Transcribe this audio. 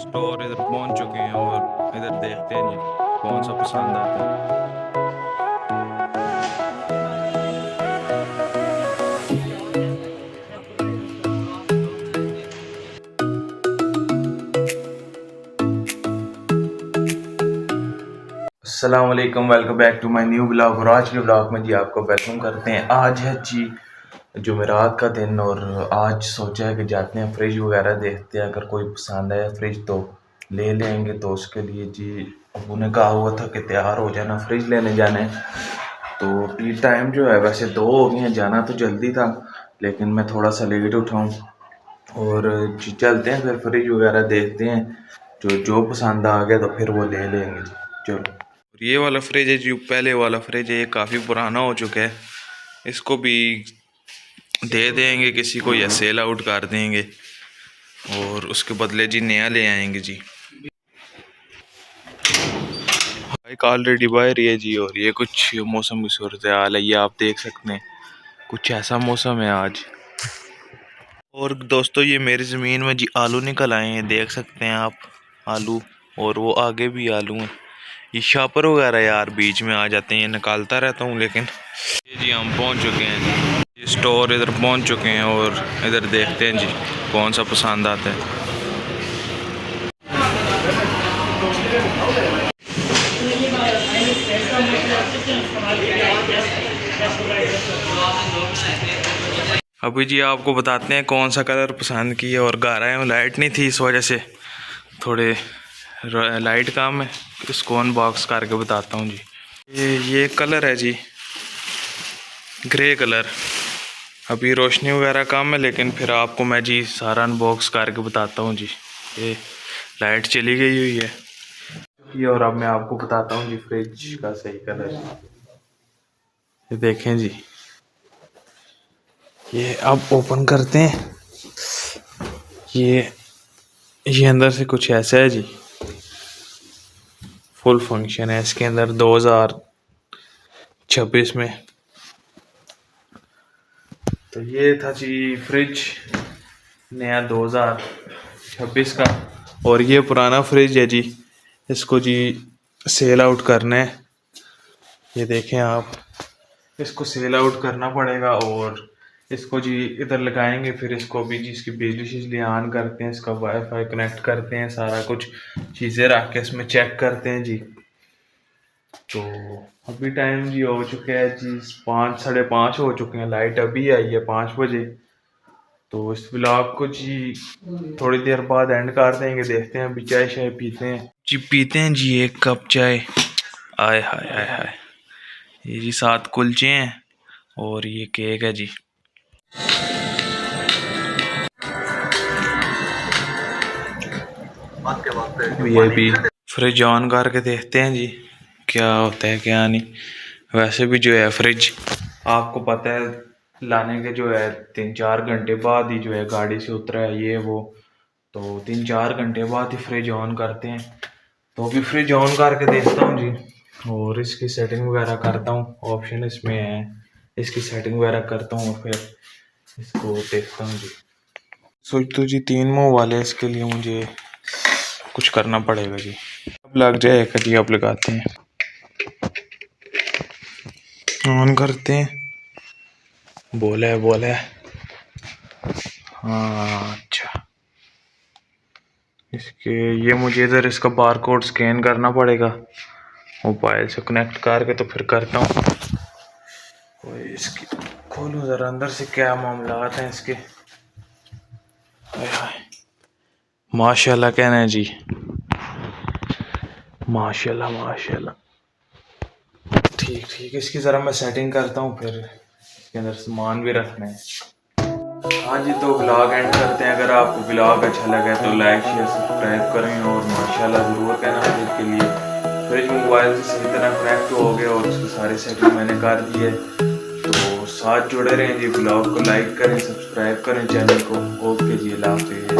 Store इधर पहुंच चुके हैं और इधर देखते हैं जी कौन सा पसंद आता है। अस्सलाम वालेकुम, welcome back to my new blog. और आज के ब्लॉग में जी आपको वेलकम करते हैं। आज है जी जुमेरात का दिन और आज सोचा है कि जाते हैं फ्रिज वगैरह देखते हैं, अगर कोई पसंद आया फ्रिज तो ले लेंगे। तो उसके लिए जी अबू ने कहा हुआ था कि तैयार हो जाना, फ्रिज लेने जाना है। तो टी टाइम जो है वैसे 2 हो गए हैं, जाना तो जल्दी था लेकिन मैं थोड़ा सा लेट उठा हूँ। और जी चलते हैं फिर फ्रिज वगैरह देखते हैं, जो पसंद आ गया तो फिर वो ले लेंगे जी। चलो, और ये वाला फ्रिज है जो पहले वाला फ्रिज है, ये काफ़ी पुराना हो चुका है, इसको भी दे देंगे किसी को या सेल आउट कर देंगे और उसके बदले जी नया ले आएंगे जी। बाइक ऑलरेडी बाहर ही है जी और ये कुछ मौसम की सूरत हाल है, ये आप देख सकते हैं, कुछ ऐसा मौसम है आज। और दोस्तों ये मेरी ज़मीन में जी आलू निकल आए हैं, देख सकते हैं आप आलू, और वो आगे भी आलू हैं। ये शापर वगैरह यार बीच में आ जाते हैं, ये निकालता रहता हूँ लेकिन ये जी हम पहुँच चुके हैं जी, ये स्टोर इधर पहुँच चुके हैं और इधर देखते हैं जी कौन सा पसंद आता है। अभी जी आपको बताते हैं कौन सा कलर पसंद किया, और घर आए में लाइट नहीं थी, इस वजह से थोड़े लाइट कम है, इसको अनबॉक्स करके बताता हूँ जी। ये कलर है जी ग्रे कलर। अभी रोशनी वगैरह कम है लेकिन फिर आपको मैं जी सारा अनबॉक्स करके बताता हूँ जी। ये लाइट चली गई हुई है ये, और अब मैं आपको बताता हूँ जी फ्रिज का सही कलर। ये देखें जी, ये अब ओपन करते हैं। ये अंदर से कुछ ऐसा है जी, फुल फंक्शन है इसके अंदर 2026 में। तो ये था जी फ्रिज नया 2026 का, और ये पुराना फ्रिज है जी, इसको जी सेल आउट करना है। ये देखें आप, इसको सेल आउट करना पड़ेगा और इसको जी इधर लगाएंगे, फिर इसको भी जी इसकी बिजली ऑन करते हैं, इसका वाईफाई कनेक्ट करते हैं, सारा कुछ चीज़ें रख के इसमें चेक करते हैं जी। तो अभी टाइम जी हो चुके हैं जी 5 साढ़े 5 हो चुके हैं, लाइट अभी आई है 5 बजे। तो इस ब्लॉग को जी थोड़ी देर बाद एंड कर देंगे, देखते हैं अभी चाय शाय पीते हैं जी, पीते हैं जी 1 कप चाय। आय हाय हाय हाय, ये जी 7 कुलचे हैं और ये केक है जी। ये भी फ्रिज ऑन करके देखते हैं जी क्या होता है क्या नहीं। वैसे भी जो है फ्रिज आपको पता है लाने के जो है 3-4 घंटे बाद ही जो है गाड़ी से उतरा है ये वो, तो 3-4 घंटे बाद ही फ्रिज ऑन करते हैं। तो अभी फ्रिज ऑन करके देखता हूँ जी और इसकी सेटिंग वगैरह करता हूँ, ऑप्शन इसमें है, इसकी सेटिंग वगैरह करता हूँ और फिर इसको देखता हूँ जी। सोच तो जी 3 मुँह वाले, इसके लिए मुझे कुछ करना पड़ेगा जी। अब लग जाएगा जी, अब लगाते हैं, ऑन करते हैं। बोला है हाँ अच्छा, इसके ये मुझे इधर इसका बार कोड स्कैन करना पड़ेगा मोबाइल से कनेक्ट करके, तो फिर करता हूँ। इसकी खोलो ज़रा अंदर से क्या मामला हैं इसके। माशाल्लाह कहना है जी, माशाल्लाह। ठीक, इसकी ज़रा मैं सेटिंग करता हूँ, फिर इसके अंदर सामान भी रखना है। हाँ जी, तो ब्लॉग एंड करते हैं। अगर आपको ब्लॉग अच्छा लगा तो लाइक शेयर सब्सक्राइब करें और माशाल्लाह ज़रूर कहना फ्रिज के लिए। फ्रिज मोबाइल से सही तरह कनेक्ट हो गया और उसकी सारी सेटिंग मैंने कर दी है। तो साथ जुड़े रहें जी, ब्लॉग को लाइक करें, सब्सक्राइब करें चैनल को। ओके जी, अल्लाह हाफिज़।